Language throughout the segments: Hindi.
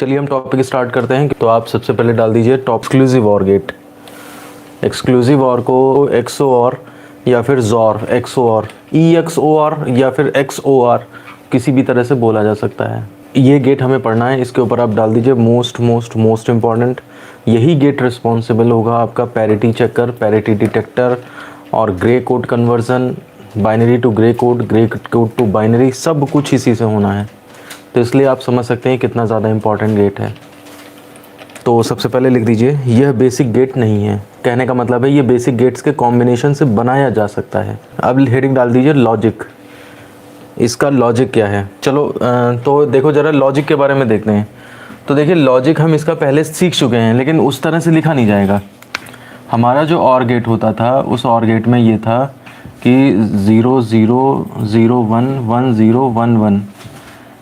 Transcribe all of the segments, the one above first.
चलिए हम टॉपिक स्टार्ट करते हैं। तो आप सबसे पहले डाल दीजिए टॉप एक्सक्लूसिव और गेट। एक्सक्लूसिव और को एक्सओ और या फिर जोर एक्सओ और EXO और या फिर XOR किसी भी तरह से बोला जा सकता है। ये गेट हमें पढ़ना है। इसके ऊपर आप डाल दीजिए मोस्ट इम्पॉर्टेंट। यही गेट रिस्पॉन्सिबल होगा आपका पैरिटी चेकर, पैरिटी डिटेक्टर और Gray code conversion, binary to Gray code to binary, सब कुछ इसी से होना है। तो इसलिए आप समझ सकते हैं कितना ज़्यादा इम्पॉर्टेंट गेट है। तो सबसे पहले लिख दीजिए यह बेसिक गेट नहीं है। कहने का मतलब है ये बेसिक गेट्स के कॉम्बिनेशन से बनाया जा सकता है। अब हेडिंग डाल दीजिए लॉजिक। इसका लॉजिक क्या है, चलो तो देखो ज़रा लॉजिक के बारे में देखते हैं। तो देखिए लॉजिक हम इसका पहले सीख चुके हैं, लेकिन उस तरह से लिखा नहीं जाएगा। हमारा जो और गेट होता था उस और गेट में ये था कि 0 0 0 1 1 0 1 1,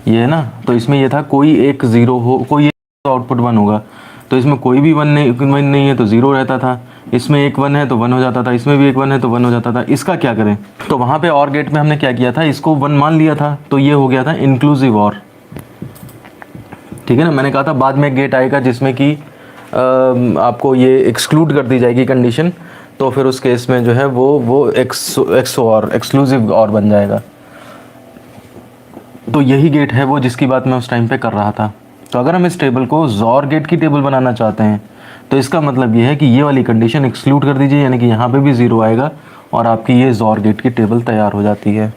ये है ना। तो इसमें ये था कोई एक 0 हो, कोई एक आउटपुट 1 होगा। तो इसमें कोई भी 1 नहीं है तो 0 रहता था। इसमें एक 1 है तो 1 हो जाता था, इसमें भी एक 1 है तो 1 हो जाता था। इसका क्या करें, तो वहाँ पे और गेट में हमने क्या किया था, इसको 1 मान लिया था, तो ये हो गया था इंक्लूसिव और। ठीक है ना, मैंने कहा था बाद में गेट आएगा जिसमें कि आपको ये एक्सक्लूड कर दी जाएगी कंडीशन, तो फिर उस केस में जो है वो XOR एक्सक्लूसिव और बन जाएगा। तो यही गेट है वो जिसकी बात मैं उस टाइम पे कर रहा था। तो अगर हम इस टेबल को जोर गेट की टेबल बनाना चाहते हैं तो इसका मतलब ये है कि ये वाली कंडीशन एक्सक्लूड कर दीजिए, यानी कि यहाँ पे भी 0 आएगा और आपकी ये जोर गेट की टेबल तैयार हो जाती है।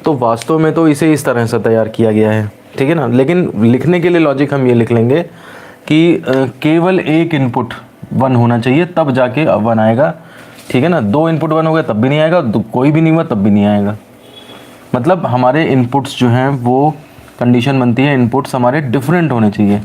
तो वास्तव में तो इसे इस तरह से तैयार किया गया है, ठीक है ना। लेकिन लिखने के लिए लॉजिक हम ये लिख लेंगे कि केवल एक इनपुट 1 होना चाहिए तब जाके 1 आएगा, ठीक है ना। 2 इनपुट 1 हो गया तब भी नहीं आएगा, कोई भी नहीं हुआ तब भी नहीं आएगा। मतलब हमारे इनपुट्स जो हैं वो कंडीशन बनती है, इनपुट्स हमारे डिफरेंट होने चाहिए।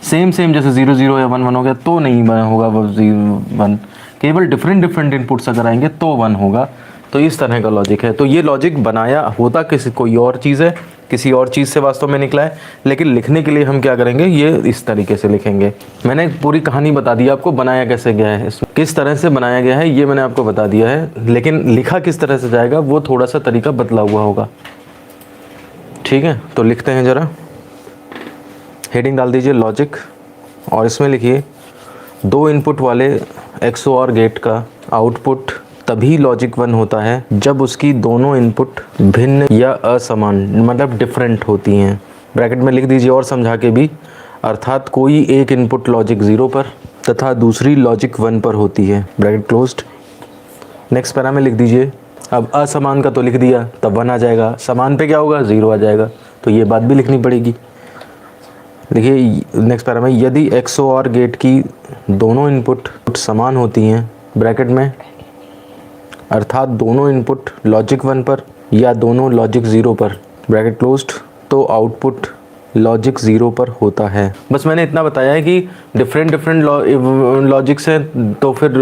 सेम जैसे 0 0 या 1 1 हो गया तो नहीं होगा वो 1, केवल डिफरेंट इनपुट्स अगर आएंगे तो 1 होगा। तो इस तरह का लॉजिक है। तो ये लॉजिक बनाया होता किसी कोई और चीज़ है, किसी और चीज़ से वास्तव में निकला है, लेकिन लिखने के लिए हम क्या करेंगे, ये इस तरीके से लिखेंगे। मैंने पूरी कहानी बता दी आपको, बनाया कैसे गया है, किस तरह से बनाया गया है ये मैंने आपको बता दिया है, लेकिन लिखा किस तरह से जाएगा वो थोड़ा सा तरीका बदला हुआ होगा। ठीक है, तो लिखते हैं ज़रा। हेडिंग डाल दीजिए लॉजिक और इसमें लिखिए 2 इनपुट वाले XOR गेट का आउटपुट तभी लॉजिक 1 होता है जब उसकी दोनों इनपुट भिन्न या असमान मतलब डिफरेंट होती हैं। ब्रैकेट में लिख दीजिए और समझा के भी, अर्थात कोई एक इनपुट लॉजिक 0 पर तथा दूसरी लॉजिक 1 पर होती है। Bracket closed. नेक्स्ट पैरा में लिख दीजिए, अब असमान का तो लिख दिया तब 1 आ जाएगा, समान पे क्या होगा 0 आ जाएगा, तो ये बात भी लिखनी पड़ेगी। देखिए नेक्स्ट पैरा में, यदि XOR गेट की दोनों इनपुट समान होती हैं ब्रैकेट में, अर्थात दोनों इनपुट लॉजिक 1 पर या दोनों लॉजिक 0 पर, ब्रैकेट क्लोज्ड, तो आउटपुट लॉजिक 0 पर होता है। बस मैंने इतना बताया है कि डिफरेंट लॉजिक्स हैं तो फिर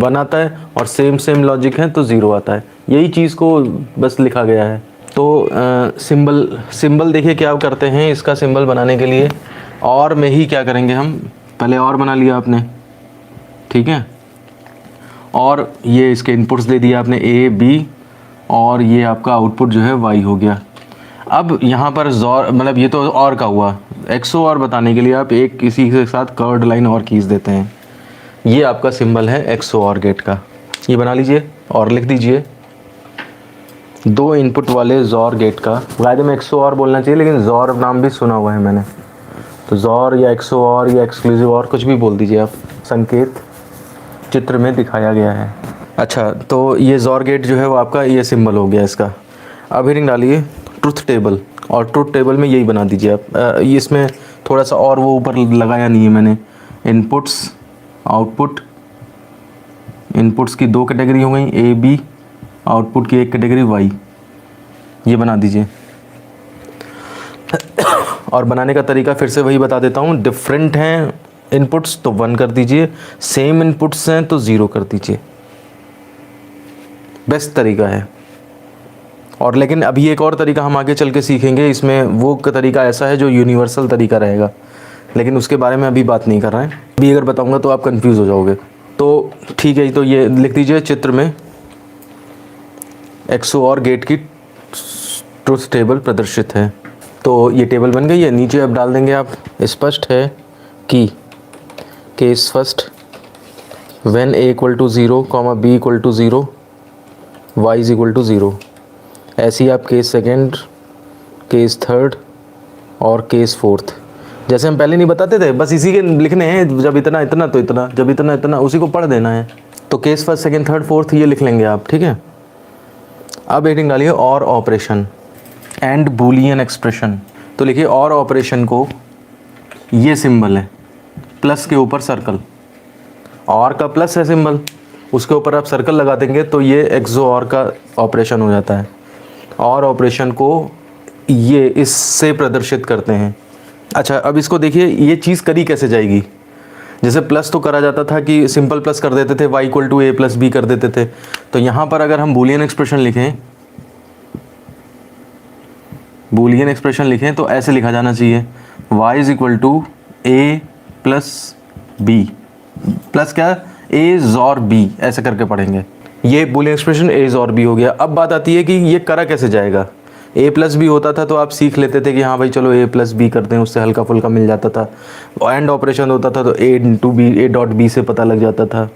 1 आता है और सेम लॉजिक हैं तो 0 आता है। यही चीज़ को बस लिखा गया है। तो सिंबल देखिए क्या करते हैं, इसका सिंबल बनाने के लिए और में ही क्या करेंगे हम, पहले और बना लिया आपने, ठीक है, और ये इसके इनपुट्स दे दिया आपने A B और ये आपका आउटपुट जो है Y हो गया। अब यहाँ पर जोर मतलब ये तो और का हुआ, XOR बताने के लिए आप एक किसी के साथ कर्व्ड लाइन और खींच देते हैं। ये आपका सिंबल है XOR गेट का, ये बना लीजिए और लिख दीजिए 2 इनपुट वाले जोर गेट का। वायदे में XOR बोलना चाहिए लेकिन जोर नाम भी सुना हुआ है मैंने, तो जोर या XOR या एक्सक्लूसिव और कुछ भी बोल दीजिए आप, संकेत चित्र में दिखाया गया है। अच्छा, तो ये जोर गेट जो है वो आपका ये सिंबल हो गया इसका। अब हेडिंग डालिए ट्रुथ टेबल और ट्रुथ टेबल में यही बना दीजिए आप। इसमें थोड़ा सा और वो ऊपर लगाया नहीं है मैंने, इनपुट्स आउटपुट, इनपुट्स की 2 कैटेगरी हो गई A B, आउटपुट की 1 कैटेगरी Y, ये बना दीजिए। और बनाने का तरीका फिर से वही बता देता हूँ, डिफरेंट हैं इनपुट्स तो 1 कर दीजिए, सेम इनपुट्स हैं तो 0 कर दीजिए, बेस्ट तरीका है। और लेकिन अभी एक और तरीका हम आगे चल के सीखेंगे, इसमें वो तरीका ऐसा है जो यूनिवर्सल तरीका रहेगा, लेकिन उसके बारे में अभी बात नहीं कर रहे हैं। अभी अगर बताऊंगा तो आप कंफ्यूज हो जाओगे। तो ठीक है, तो ये लिख दीजिए चित्र में XOR गेट की ट्रुथ टेबल प्रदर्शित है। तो ये टेबल बन गई है। नीचे अब डाल देंगे आप, स्पष्ट है कि case first when a equal to 0, b equal to 0, y is equal to 0। ऐसे ही आप केस सेकेंड, केस थर्ड और केस फोर्थ, जैसे हम पहले नहीं बताते थे, बस इसी के लिखने हैं। जब इतना इतना तो इतना, जब इतना इतना, उसी को पढ़ देना है। तो case first, second, third, fourth ये लिख लेंगे आप, ठीक है। अब हेडिंग डालिए और ऑपरेशन एंड बूलियन एक्सप्रेशन। तो लिखिए और ऑपरेशन को, ये सिंबल है प्लस के ऊपर सर्कल, और का प्लस है सिंबल, उसके ऊपर आप सर्कल लगा देंगे तो ये एक्सो और का ऑपरेशन हो जाता है। और ऑपरेशन को ये इससे प्रदर्शित करते हैं। अच्छा, अब इसको देखिए ये चीज़ करी कैसे जाएगी। जैसे प्लस तो करा जाता था कि सिंपल प्लस कर देते थे, y equal to A plus B कर देते थे। तो यहाँ पर अगर हम बूलियन एक्सप्रेशन लिखें, बूलियन एक्सप्रेशन लिखें तो ऐसे लिखा जाना चाहिए, y is equal to A plus B, plus क्या, ए ज़ॉर बी, ऐसे करके पढ़ेंगे। ये Boolean expression A XOR B हो गया। अब बात आती है कि ये करा कैसे जाएगा। ए प्लस बी होता था तो आप सीख लेते थे कि हाँ भाई चलो ए प्लस बी करते हैं, उससे हल्का फुल्का मिल जाता था। एंड ऑपरेशन होता था तो A into B, A dot B से पता लग जाता था,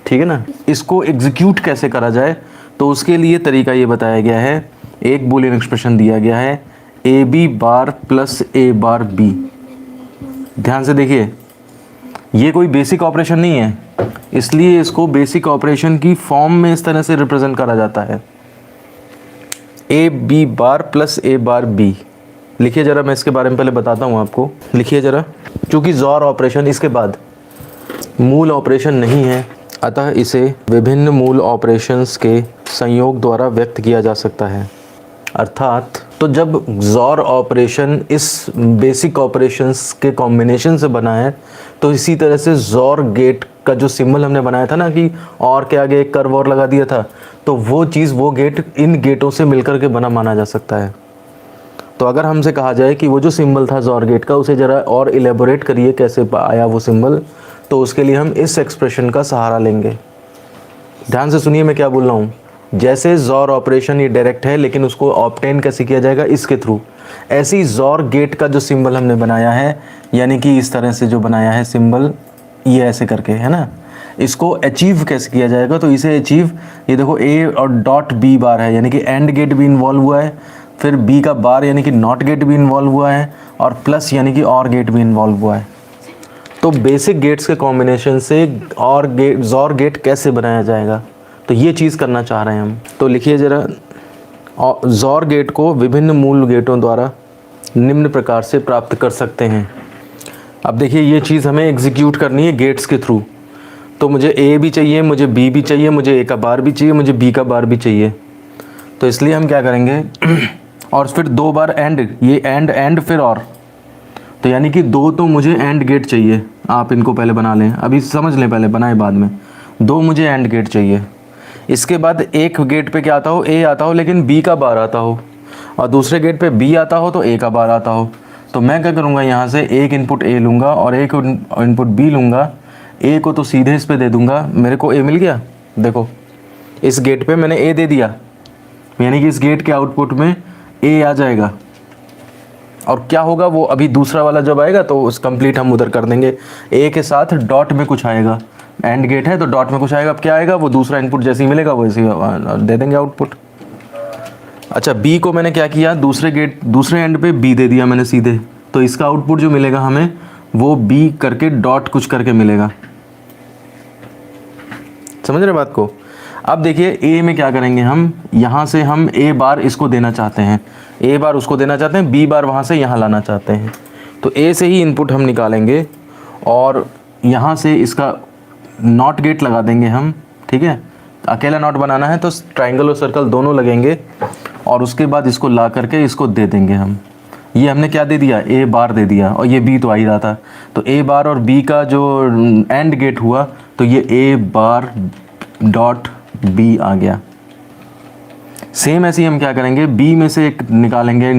ठीक है ना। इसको एग्जीक्यूट कैसे करा जाए, तो उसके लिए तरीका ये बताया गया है। एक बूलियन एक्सप्रेशन दिया गया है, A B bar plus A bar B. ध्यान से देखिए, ये कोई बेसिक ऑपरेशन नहीं है, इसलिए इसको बेसिक ऑपरेशन की फॉर्म में इस तरह से रिप्रेजेंट करा जाता है। A B bar plus A bar B. लिखिए जरा, मैं इसके बारे में पहले बताता हूँ आपको। लिखिए जरा, क्योंकि ज़ॉर ऑपरेशन इसके बाद मूल ऑपरेशन नहीं है, अतः इसे विभिन्न मूल ऑपरेशंस के संयोग द्वारा व्यक्त किया जा सकता है। अर्थात तो जब ज़ॉर ऑपरेशन इस बेसिक ऑपरेशंस के कॉम्बिनेशन से बना है, तो इसी तरह से ज़ॉर गेट का जो सिंबल हमने बनाया था ना कि और के आगे एक कर्व और लगा दिया था, तो वो चीज़, वो गेट इन गेटों से मिलकर के बना माना जा सकता है। तो अगर हमसे कहा जाए कि वो जो सिंबल था ज़ॉर गेट का, उसे ज़रा और इलेबोरेट करिए कैसे आया वो सिंबल, तो उसके लिए हम इस एक्सप्रेशन का सहारा लेंगे। ध्यान से सुनिए मैं क्या बोल रहा हूँ। जैसे ज़ॉर ऑपरेशन ये डायरेक्ट है, लेकिन उसको ऑब्टेन कैसे किया जाएगा, इसके थ्रू। ऐसे ही ज़ॉर गेट का जो सिंबल हमने बनाया है, यानी कि इस तरह से जो बनाया है सिंबल, ये ऐसे करके, है ना, इसको अचीव कैसे किया जाएगा। तो इसे अचीव, ये देखो ए और डॉट बी बार है, यानी कि एंड गेट भी इन्वॉल्व हुआ है, फिर बी का बार यानी कि नॉट गेट भी इन्वॉल्व हुआ है, और प्लस यानी कि और गेट भी इन्वॉल्व हुआ है। तो बेसिक गेट्स के कॉम्बिनेशन से और गेट, ज़ॉर गेट कैसे बनाया जाएगा, तो ये चीज़ करना चाह रहे हैं हम। तो लिखिए ज़रा, ज़ॉर गेट को विभिन्न मूल गेटों द्वारा निम्न प्रकार से प्राप्त कर सकते हैं। अब देखिए ये चीज़ हमें एग्जीक्यूट करनी है गेट्स के थ्रू। तो मुझे ए भी चाहिए, मुझे बी भी चाहिए, मुझे ए का बार भी चाहिए, मुझे बी का बार भी चाहिए। तो इसलिए हम क्या करेंगे और फिर दो बार एंड, ये एंड फिर और, तो यानी कि दो तो मुझे एंड गेट चाहिए। आप इनको पहले बना लें, अभी समझ लें, पहले बनाए बाद में। दो मुझे एंड गेट चाहिए, इसके बाद एक गेट पे क्या आता हो, ए आता हो, लेकिन बी का बार आता हो, और दूसरे गेट पे बी आता हो तो ए का बार आता हो। तो मैं क्या करूँगा, यहाँ से एक इनपुट ए लूँगा और एक इनपुट बी लूँगा। ए को तो सीधे इस पे दे दूँगा, मेरे को ए मिल गया। देखो इस गेट पे मैंने ए दे दिया, यानी कि इस गेट के आउटपुट में ए आ जाएगा। और क्या होगा, वो अभी दूसरा वाला जब आएगा तो उस कंप्लीट हम उधर कर देंगे। ए के साथ डॉट में कुछ आएगा, एंड गेट है तो डॉट में कुछ आएगा। अब क्या आएगा, वो दूसरा इनपुट जैसे ही मिलेगा वैसे ही दे देंगे आउटपुट। अच्छा, बी को मैंने क्या किया, दूसरे गेट, दूसरे एंड पे बी दे दिया मैंने सीधे, तो इसका आउटपुट जो मिलेगा हमें, वो बी करके डॉट कुछ करके मिलेगा। समझ रहे बात को। अब देखिए ए में क्या करेंगे हम, यहाँ से हम ए बार इसको देना चाहते हैं, ए बार उसको देना चाहते हैं, बी बार वहाँ से यहाँ लाना चाहते हैं। तो ए से ही इनपुट हम निकालेंगे और यहाँ से इसका नॉट गेट लगा देंगे हम, ठीक है। अकेला नॉट बनाना है तो ट्राइंगल और सर्कल दोनों लगेंगे, और उसके बाद इसको ला करके इसको दे देंगे हम। ये हमने क्या दे दिया, ए बार दे दिया, और ये बी तो आ ही रहा था। तो ए बार और बी का जो एंड गेट हुआ, तो ये ए बार डॉट बी आ गया। सेम ऐसे ही हम क्या करेंगे, बी में से एक निकालेंगे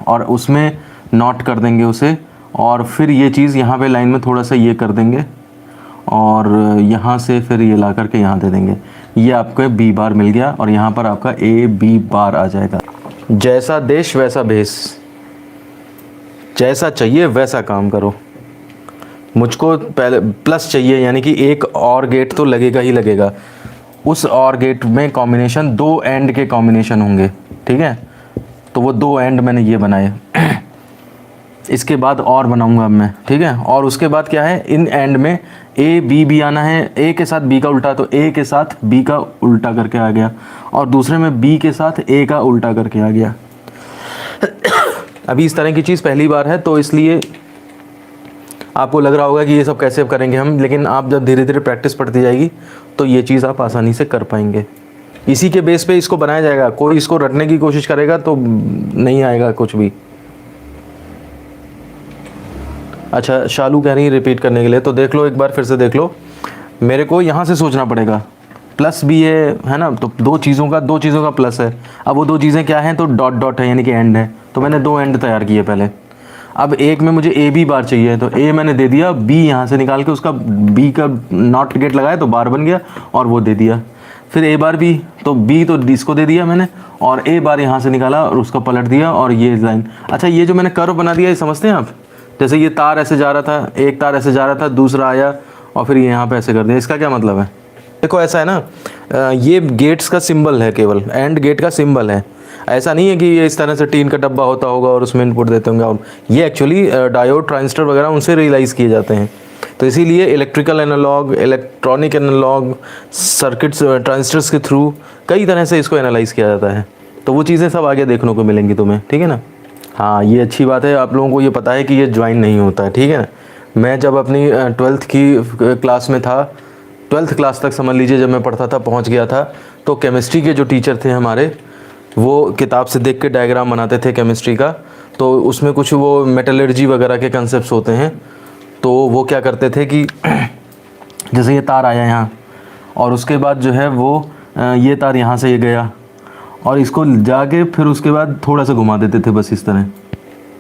और उसमें नॉट कर देंगे उसे, और फिर ये चीज़ यहाँ पे लाइन में थोड़ा सा ये कर देंगे, और यहाँ से फिर ये ला करके यहाँ दे देंगे। ये आपको बी बार मिल गया, और यहाँ पर आपका ए बी बार आ जाएगा। जैसा देश वैसा भेष। जैसा चाहिए वैसा काम करो। मुझको पहले प्लस चाहिए, यानी कि एक और गेट तो लगेगा ही लगेगा। उस और गेट में कॉम्बिनेशन 2 एंड के कॉम्बिनेशन होंगे, ठीक है। तो वो 2 एंड मैंने ये बनाए। इसके बाद और बनाऊंगा अब मैं, ठीक है। और उसके बाद क्या है, इन एंड में ए बी भी आना है। ए के साथ बी का उल्टा, तो ए के साथ बी का उल्टा करके आ गया, और दूसरे में बी के साथ ए का उल्टा करके आ गया। अभी इस तरह की चीज़ पहली बार है, तो इसलिए आपको लग रहा होगा कि ये सब कैसे करेंगे हम, लेकिन आप जब धीरे धीरे प्रैक्टिस पड़ती जाएगी तो ये चीज़ आप आसानी से कर पाएंगे। इसी के बेस पे इसको बनाया जाएगा। कोई इसको रटने की कोशिश करेगा तो नहीं आएगा कुछ भी। अच्छा, शालू कह रही है रिपीट करने के लिए, तो देख लो एक बार फिर से देख लो। मेरे को यहाँ से सोचना पड़ेगा, प्लस भी है ना, तो दो चीज़ों का प्लस है। अब वो 2 चीज़ें क्या हैं, तो डॉट डॉट है, यानी कि एंड है। तो मैंने 2 एंड तैयार किए पहले। अब एक में मुझे ए बी बार चाहिए, तो ए मैंने दे दिया, बी यहाँ से निकाल के उसका बी का नॉट गेट लगाया तो बार बन गया, और वो दे दिया। फिर ए बार बी, तो बी तो इसको दे दिया मैंने, और ए बार यहाँ से निकाला और उसका पलट दिया, और ये लाइन। अच्छा, ये जो मैंने कर्व बना दिया, ये समझते हैं आप? जैसे ये तार ऐसे जा रहा था, एक तार ऐसे जा रहा था, दूसरा आया और फिर यहाँ पे ऐसे कर दिया। इसका क्या मतलब है? देखो ऐसा है ना, ये गेट्स का सिंबल है, केवल एंड गेट का सिंबल है। ऐसा नहीं है कि ये इस तरह से टीन का डब्बा होता होगा और उसमें इनपुट देते होंगे। और ये एक्चुअली डायोड, ट्रांजिस्टर वगैरह उनसे रियलाइज किए जाते हैं। तो इसीलिए electrical analog, electronic analog circuits, transistors के थ्रू कई तरह से इसको एनालाइज किया जाता है। तो वो चीज़ें सब आगे देखने को मिलेंगी तुम्हें, ठीक है ना। हाँ, ये अच्छी बात है, आप लोगों को ये पता है कि ये ज्वाइन नहीं होता है, ठीक है ना। मैं जब अपनी 12th की क्लास में था, 12th क्लास तक समझ लीजिए जब मैं पढ़ता था, पहुंच गया था, तो केमिस्ट्री के जो टीचर थे हमारे, वो किताब से देख के डायग्राम बनाते थे केमिस्ट्री का। तो उसमें कुछ वो मेटलर्जी वगैरह के कंसेप्ट होते हैं। तो वो क्या करते थे कि जैसे ये तार आया यहाँ, और उसके बाद जो है वो ये तार यहाँ से ये गया, और इसको जाके फिर उसके बाद थोड़ा सा घुमा देते थे, बस इस तरह।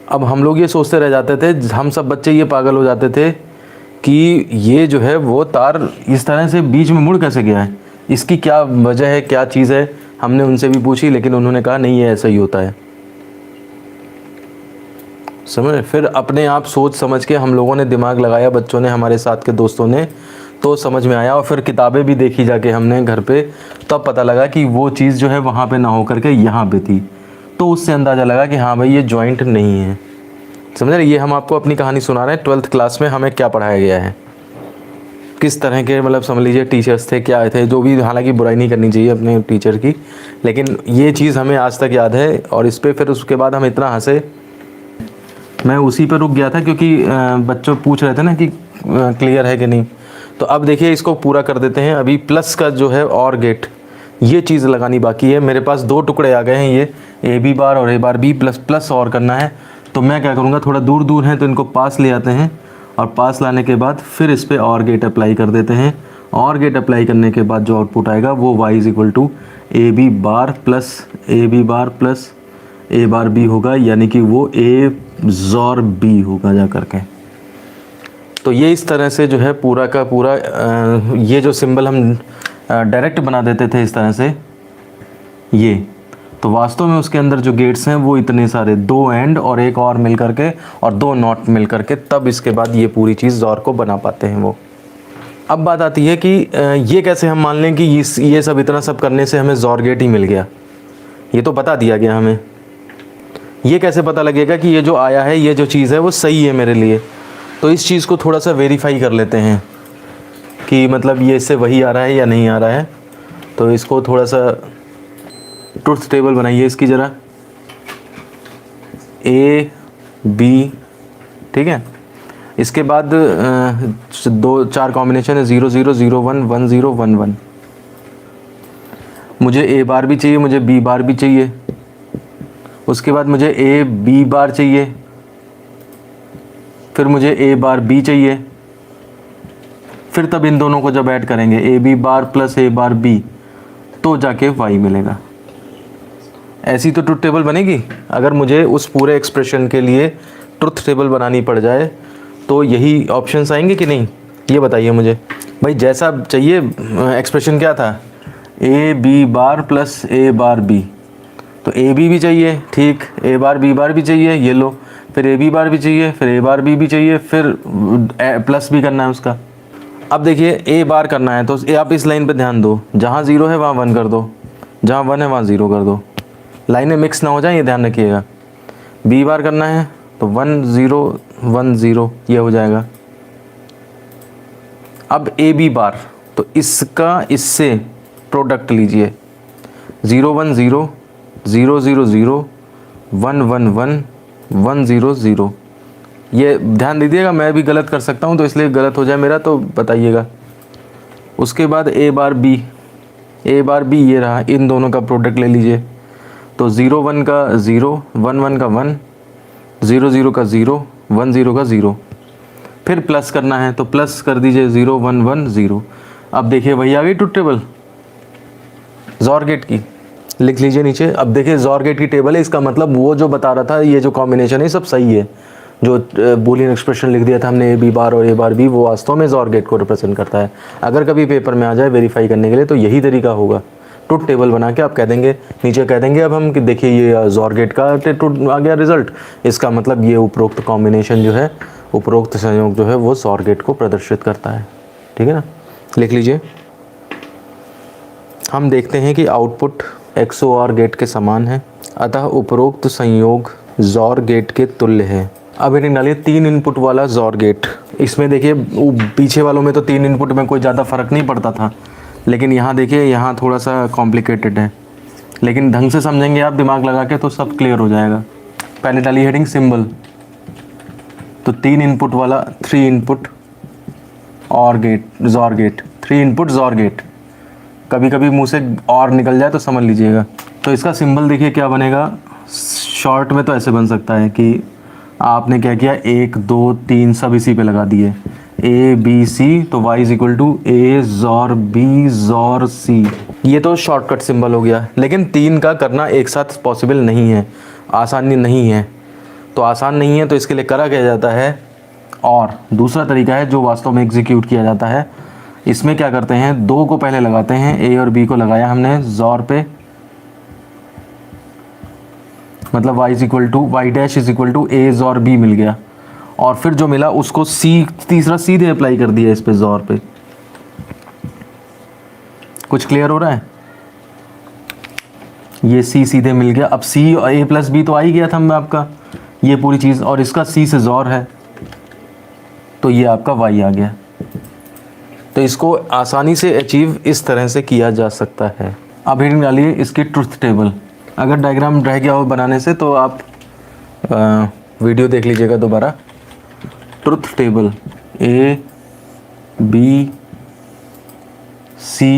अब हम लोग ये सोचते रह जाते थे, हम सब बच्चे ये पागल हो जाते थे कि ये जो है वो तार इस तरह से बीच में मुड़ कैसे गया है, इसकी क्या वजह है, क्या चीज़ है। हमने उनसे भी पूछी, लेकिन उन्होंने कहा नहीं, ये ऐसा ही होता है। समझ? फिर अपने आप सोच समझ के हम लोगों ने दिमाग लगाया, बच्चों ने, हमारे साथ के दोस्तों ने, तो समझ में आया। और फिर किताबें भी देखी जाके हमने घर पे, तब पता लगा कि वो चीज़ जो है वहाँ पे ना हो करके यहाँ पे थी। तो उससे अंदाज़ा लगा कि हाँ भाई, ये जॉइंट नहीं है। समझ रहे? ये हम आपको अपनी कहानी सुना रहे हैं, 12th क्लास में हमें क्या पढ़ाया गया है, किस तरह के, मतलब समझ लीजिए टीचर्स थे, क्या थे, जो भी। हालांकि बुराई नहीं करनी चाहिए अपने टीचर की, लेकिन ये चीज़ हमें आज तक याद है। और इस पर फिर उसके बाद हम इतना हंसे, मैं उसी पर रुक गया था, क्योंकि बच्चों पूछ रहे थे ना कि क्लियर है कि नहीं। तो अब देखिए, इसको पूरा कर देते हैं। अभी प्लस का जो है और गेट, ये चीज़ लगानी बाकी है। मेरे पास 2 टुकड़े आ गए हैं, ये ए बी बार और ए बार बी प्लस प्लस और करना है। तो मैं क्या करूँगा, थोड़ा दूर दूर हैं तो इनको पास ले आते हैं, और पास लाने के बाद फिर इस पर और गेट अप्लाई कर देते हैं। और गेट अप्लाई करने के बाद जो आउटपुट आएगा वो y = A B bar plus A B bar plus A bar B होगा, यानी कि वो ए ज़ोर बी होगा जा करके। तो ये इस तरह से जो है पूरा का पूरा ये जो सिंबल हम डायरेक्ट बना देते थे इस तरह से, ये तो वास्तव में उसके अंदर जो गेट्स हैं वो इतने सारे, 2 एंड और एक और मिल करके, और 2 नॉट मिल करके, तब इसके बाद ये पूरी चीज़ ज़ोर को बना पाते हैं वो। अब बात आती है कि ये कैसे हम मान लें कि ये सब इतना सब करने से हमें ज़ोर गेट ही मिल गया, ये तो बता दिया गया हमें। ये कैसे पता लगेगा कि ये जो आया है, ये जो चीज़ है वो सही है मेरे लिए? तो इस चीज़ को थोड़ा सा वेरीफाई कर लेते हैं कि मतलब ये इससे वही आ रहा है या नहीं आ रहा है। तो इसको थोड़ा सा ट्रुथ टेबल बनाइए इसकी ज़रा, ए बी, ठीक है। इसके बाद 2-4 कॉम्बिनेशन है, 0 0 0 1 1 0 1 1। मुझे ए बार भी चाहिए, मुझे बी बार भी चाहिए, उसके बाद मुझे ए बी बार चाहिए, फिर मुझे ए बार बी चाहिए, फिर तब इन दोनों को जब ऐड करेंगे A B bar plus A bar B, तो जाके वाई मिलेगा। ऐसी तो ट्रुथ टेबल बनेगी। अगर मुझे उस पूरे एक्सप्रेशन के लिए ट्रुथ टेबल बनानी पड़ जाए तो यही ऑप्शंस आएंगे कि नहीं, ये बताइए मुझे भाई। जैसा चाहिए एक्सप्रेशन क्या था, A B bar plus A bar B, तो ए बी भी चाहिए, ठीक, ए बार बी बार भी चाहिए, ये लो। फिर ए बी बार भी चाहिए, फिर ए बार बी भी चाहिए, फिर प्लस भी करना है उसका। अब देखिए ए बार करना है तो आप इस लाइन पे ध्यान दो, जहाँ 0 है वहाँ 1 कर दो, जहाँ 1 है वहाँ 0 कर दो, लाइनें मिक्स ना हो जाए, ये ध्यान रखिएगा। बी बार करना है तो 1 0 1 0 ये हो जाएगा। अब ए बी बार, तो इसका इससे प्रोडक्ट लीजिए, 0 1 0 0 0 0 1 1 1 1 0 0। ये ध्यान दीजिएगा, मैं भी गलत कर सकता हूँ, तो इसलिए गलत हो जाए मेरा तो बताइएगा। उसके बाद ए बार बी ये रहा, इन दोनों का प्रोडक्ट ले लीजिए, तो 0 1 का 0 1 1 का 1 0 0 का 0 1 0 का 0। फिर प्लस करना है तो प्लस कर दीजिए 0 1 1 0। अब देखिए वही आ गई ट्रुथ टेबल जॉर गेट की, लिख लीजिए नीचे। अब देखिए जॉर गेट की टेबल है, इसका मतलब वो जो बता रहा था ये जो कॉम्बिनेशन है सब सही है। जो बूलियन एक्सप्रेशन लिख दिया था हमने ए बी बार और ए बार बी, वो वास्तव में जॉर गेट को रिप्रेजेंट करता है। अगर कभी पेपर में आ जाए वेरीफाई करने के लिए तो यही तरीका होगा, ट्रुथ टेबल बना के आप कह देंगे, नीचे कह देंगे अब हम कि देखिए ये जॉर गेट का ट्रुथ आ गया रिजल्ट, इसका मतलब ये उपरोक्त कॉम्बिनेशन जो है, उपरोक्त संयोग जो है वो जॉर गेट को प्रदर्शित करता है। ठीक है ना, लिख लीजिए। हम देखते हैं कि आउटपुट XOR गेट के समान है, अतः उपरोक्त संयोग जॉर गेट के तुल्य है। अब इन्हें डालिए 3 इनपुट वाला जॉर गेट। इसमें देखिए पीछे वालों में तो 3 इनपुट में कोई ज़्यादा फ़र्क नहीं पड़ता था, लेकिन यहाँ देखिए यहाँ थोड़ा सा कॉम्प्लिकेटेड है, लेकिन ढंग से समझेंगे आप दिमाग लगा के तो सब क्लियर हो जाएगा। पहले डालिए हेडिंग सिंबल, तो 3 इनपुट वाला 3 इनपुट और gate XOR gate, 3 input XOR gate. कभी कभी मुंह से और निकल जाए तो समझ लीजिएगा। तो इसका सिंबल देखिए क्या बनेगा, शॉर्ट में तो ऐसे बन सकता है कि आपने क्या किया 1 2 3 सब इसी पे लगा दिए, A B C, तो y is equal to A XOR B XOR C। ये तो शॉर्टकट सिंबल हो गया, लेकिन 3 का करना एक साथ पॉसिबल नहीं है, आसानी नहीं है। तो आसान नहीं है तो इसके लिए करा क्या जाता है, और दूसरा तरीका है जो वास्तव में एग्जीक्यूट किया जाता है। इसमें क्या करते हैं, 2 को पहले लगाते हैं, A और B को लगाया हमने जॉर पे, मतलब y is equal to Y dash is equal to A XOR B मिल गया, और फिर जो मिला उसको C तीसरा सीधे अप्लाई कर दिया इस पे जॉर पे। कुछ क्लियर हो रहा है, ये C सीधे मिल गया। अब C और A प्लस B तो आ ही गया था मैं आपका, ये पूरी चीज़, और इसका C से जॉर है तो ये आपका y आ गया। तो इसको आसानी से अचीव इस तरह से किया जा सकता है। अब हेडिंग डालिए इसकी ट्रुथ टेबल। अगर डायग्राम रह गया हो बनाने से तो आप वीडियो देख लीजिएगा दोबारा। Truth table A B C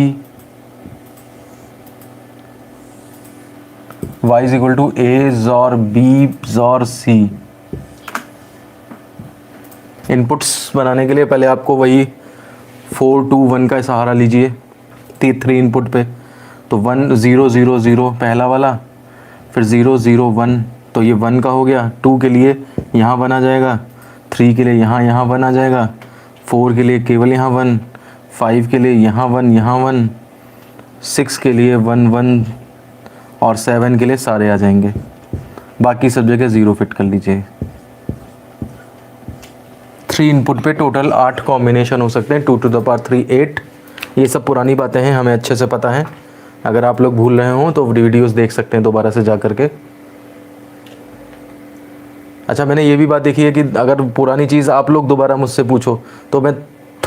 y is equal to A XOR B XOR C। Inputs बनाने के लिए पहले आपको वही 4 2 1 का सहारा लीजिए 3 इनपुट पे। तो 1 0 0 0 पहला वाला, फिर 0 0 1, तो ये 1 का हो गया। 2 के लिए यहाँ 1 आ जाएगा, 3 के लिए यहाँ 1 आ जाएगा, 4 के लिए केवल यहाँ 1, 5 के लिए यहाँ 1, 6 के लिए 1 1, और 7 के लिए सारे आ जाएंगे। बाकी सब जगह 0 फिट कर लीजिए। 3 इनपुट पे टोटल 8 कॉम्बिनेशन हो सकते हैं, 2 टू द पावर 3 8। ये सब पुरानी बातें हैं, हमें अच्छे से पता है। अगर आप लोग भूल रहे हो तो वीडियोस देख सकते हैं दोबारा से जा करके। अच्छा, मैंने ये भी बात देखी है कि अगर पुरानी चीज़ आप लोग दोबारा मुझसे पूछो तो मैं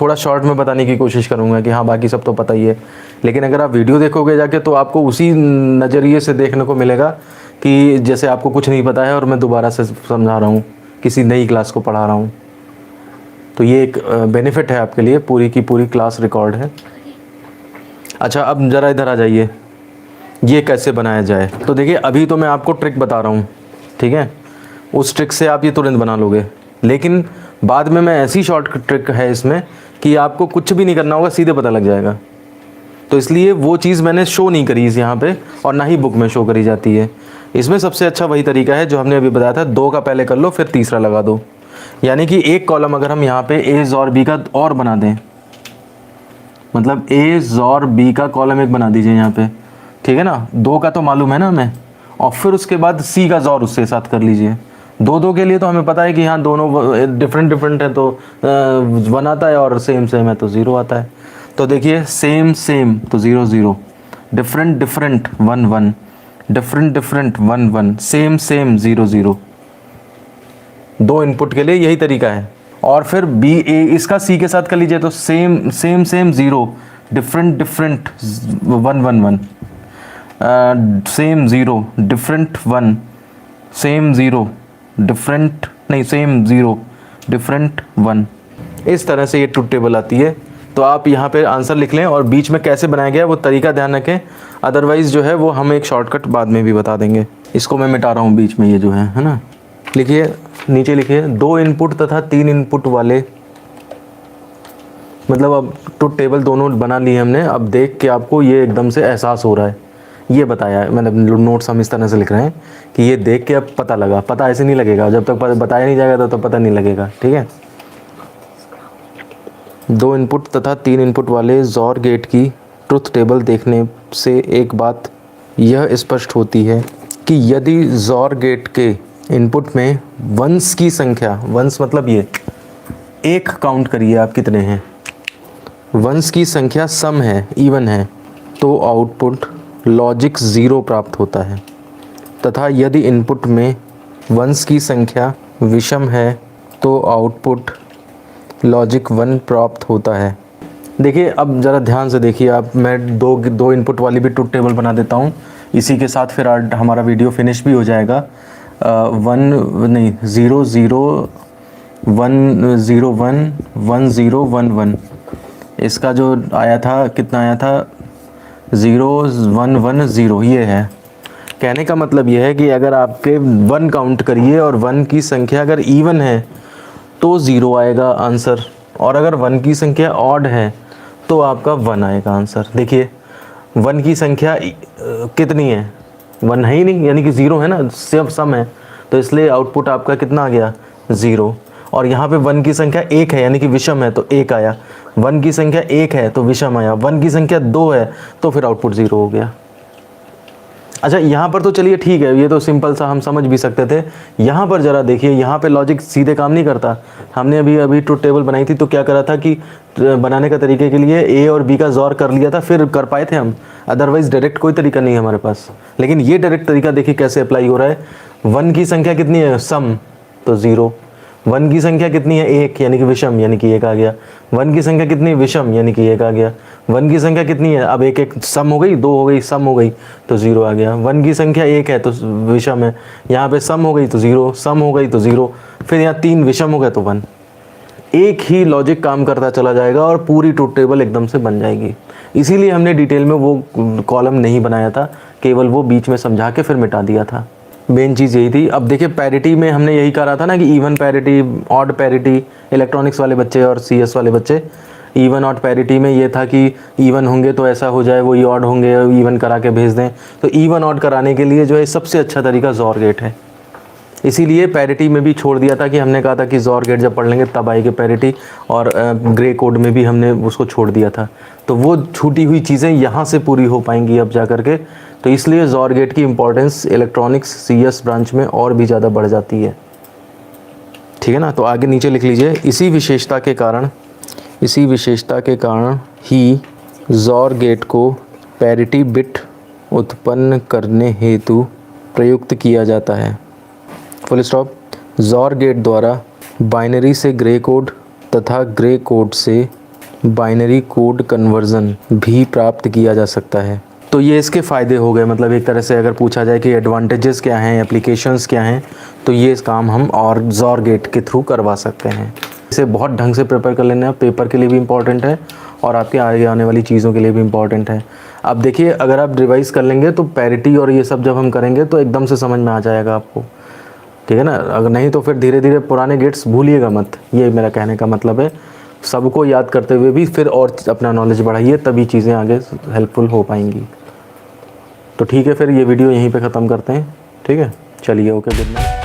थोड़ा शॉर्ट में बताने की कोशिश करूँगा कि हाँ बाकी सब तो पता ही है, लेकिन अगर आप वीडियो देखोगे जाके तो आपको उसी नज़रिए से देखने को मिलेगा कि जैसे आपको कुछ नहीं पता है और मैं दोबारा से समझा रहा हूँ, किसी नई क्लास को पढ़ा रहा हूँ। तो ये एक बेनिफिट है आपके लिए, पूरी की पूरी क्लास रिकॉर्ड है। अच्छा, अब ज़रा इधर आ जाइए, ये कैसे बनाया जाए। तो देखिए अभी तो मैं आपको ट्रिक बता रहा हूँ, ठीक है, उस ट्रिक से आप ये तुरंत बना लोगे, लेकिन बाद में मैं ऐसी शॉर्ट ट्रिक है इसमें कि आपको कुछ भी नहीं करना होगा, सीधे पता लग जाएगा। तो इसलिए वो चीज़ मैंने शो नहीं करी इस यहाँ पे, और ना ही बुक में शो करी जाती है। इसमें सबसे अच्छा वही तरीका है जो हमने अभी बताया था, 2 का पहले कर लो फिर तीसरा लगा दो। यानी कि एक कॉलम अगर हम यहाँ पे A जॉर B का और बना दें, मतलब A जॉर B का कॉलम एक बना दीजिए यहाँ पे, ठीक है ना, 2 का तो मालूम है ना हमें, और फिर उसके बाद C का जॉर उसके साथ कर लीजिए, दो दो के लिए तो हमें पता है कि हाँ दोनों डिफरेंट डिफरेंट है तो 1 आता है, और सेम सेम है तो 0 आता है। तो देखिए सेम सेम तो 0 0, different different 1 1, different different 1 1, same same 0 0। दो इनपुट के लिए यही तरीका है। और फिर बी ए इसका सी के साथ कर लीजिए, तो same same same 0, different different 1 1 1, same 0, different 1, same 0, different नहीं सेम 0, डिफरेंट 1। इस तरह से ये ट्रुथ टेबल आती है। तो आप यहाँ पे आंसर लिख लें और बीच में कैसे बनाया गया है वो तरीका ध्यान रखें, अदरवाइज़ जो है वो हम एक शॉर्टकट बाद में भी बता देंगे। इसको मैं मिटा रहा हूँ बीच में, ये जो है ना। लिखिए नीचे लिखिए 2 इनपुट तथा 3 इनपुट वाले, मतलब अब ट्रुथ टेबल दोनों बना लिए हमने। अब देख के आपको ये एकदम से एहसास हो रहा है, ये बताया है, मतलब नोट्स हम इस तरह से लिख रहे हैं कि ये देख के अब पता लगा। पता ऐसे नहीं लगेगा, जब तक बताया नहीं जाएगा तो पता नहीं लगेगा, ठीक है। 2 इनपुट तथा 3 इनपुट वाले जॉर गेट की ट्रुथ टेबल देखने से एक बात यह स्पष्ट होती है कि यदि जॉर गेट के इनपुट में वंस की संख्या, वंस मतलब ये एक काउंट करिए आप कितने हैं, वंस की संख्या सम है, इवन है, तो आउटपुट लॉजिक 0 प्राप्त होता है, तथा यदि इनपुट में वंस की संख्या विषम है तो आउटपुट लॉजिक 1 प्राप्त होता है। देखिए अब ज़रा ध्यान से देखिए आप, मैं दो इनपुट वाली भी ट्रुथ टेबल बना देता हूँ, इसी के साथ फिर आज हमारा वीडियो फिनिश भी हो जाएगा। 0 0 1 0 1 1 0 1 1, इसका जो आया था कितना आया था 0 1 1 0, ये है। कहने का मतलब ये है कि अगर आपके 1 काउंट करिए और 1 की संख्या अगर इवन है तो 0 आएगा आंसर, और अगर 1 की संख्या ऑड है तो आपका 1 आएगा आंसर। देखिए 1 की संख्या कितनी है, 1 है ही नहीं, यानी कि 0 है ना, सिर्फ सम है, तो इसलिए आउटपुट आपका कितना आ गया 0। और यहाँ पे 1 की संख्या 1 है यानी कि विषम है तो 1 आया, 1 की संख्या 1 है तो विषम आया, 1 की संख्या 2 है तो फिर आउटपुट 0 हो गया। अच्छा यहाँ पर तो चलिए ठीक है, ये तो सिंपल सा हम समझ भी सकते थे। यहाँ पर ज़रा देखिए, यहाँ पे लॉजिक सीधे काम नहीं करता। हमने अभी ट्रुथ टेबल बनाई थी तो क्या करा था कि बनाने का तरीके के लिए ए और बी का जॉर कर लिया था, फिर कर पाए थे हम, अदरवाइज़ डायरेक्ट कोई तरीका नहीं है हमारे पास। लेकिन ये डायरेक्ट तरीका देखिए कैसे अप्लाई हो रहा है। 1 की संख्या कितनी है सम, तो 0। 1 की संख्या कितनी है 1 यानी कि विषम, यानी कि 1 आ गया। 1 की संख्या कितनी है विषम, यानी कि 1 आ गया। 1 की संख्या कितनी है, अब 1 1 सम हो गई, 2 हो गई सम हो गई तो 0 आ गया। 1 की संख्या 1 है तो विषम है, यहाँ पे सम हो गई तो 0, सम हो गई तो 0, फिर यहाँ 3 विषम हो गए तो 1। एक ही लॉजिक काम करता चला जाएगा और पूरी ट्रुथ टेबल एकदम से बन जाएगी। इसीलिए हमने डिटेल में वो कॉलम नहीं बनाया था, केवल वो बीच में समझा के फिर मिटा दिया था। मेन चीज़ यही थी। अब देखिए पैरिटी में हमने यही कहा था ना कि even parity, odd parity, electronics वाले बच्चे और सीएस वाले बच्चे, इवन ऑड पैरिटी में ये था कि इवन होंगे तो ऐसा हो जाए, वही ऑड होंगे इवन करा के भेज दें। तो इवन ऑड कराने के लिए जो है सबसे अच्छा तरीका जॉर गेट है। इसीलिए पैरिटी में भी छोड़ दिया था कि हमने कहा था कि जॉर गेट जब पढ़ लेंगे तब आएगी पैरिटी, और ग्रे कोड में भी हमने उसको छोड़ दिया था। तो वो छूटी हुई चीज़ें यहाँ से पूरी हो पाएंगी अब जा कर के। तो इसलिए जॉर गेट की इम्पोर्टेंस इलेक्ट्रॉनिक्स सीएस ब्रांच में और भी ज़्यादा बढ़ जाती है, ठीक है ना। तो आगे नीचे लिख लीजिए, इसी विशेषता के कारण ही जॉर गेट को पैरिटी बिट उत्पन्न करने हेतु प्रयुक्त किया जाता है। Full stop. जॉर गेट द्वारा बाइनरी से ग्रे कोड तथा ग्रे कोड से बाइनरी कोड कन्वर्जन भी प्राप्त किया जा सकता है। तो ये इसके फ़ायदे हो गए, मतलब एक तरह से अगर पूछा जाए कि एडवांटेजेस क्या हैं, एप्लीकेशंस क्या हैं, तो ये इस काम हम और जॉर गेट के थ्रू करवा सकते हैं। इसे बहुत ढंग से प्रिपेयर कर लेना, पेपर के लिए भी इम्पॉर्टेंट है और आपके आगे आने वाली चीज़ों के लिए भी इम्पॉर्टेंट है। अब देखिए अगर आप रिवाइज़ कर लेंगे तो पैरिटी और ये सब जब हम करेंगे तो एकदम से समझ में आ जाएगा आपको, ठीक है ना। अगर नहीं तो फिर धीरे धीरे पुराने गेट्स भूलिएगा मत, ये मेरा कहने का मतलब है। सबको याद करते हुए भी फिर और अपना नॉलेज बढ़ाइए, तभी चीज़ें आगे हेल्पफुल हो पाएंगी। तो ठीक है, फिर ये वीडियो यहीं पे ख़त्म करते हैं, ठीक है। चलिए, ओके, गुड नाइट।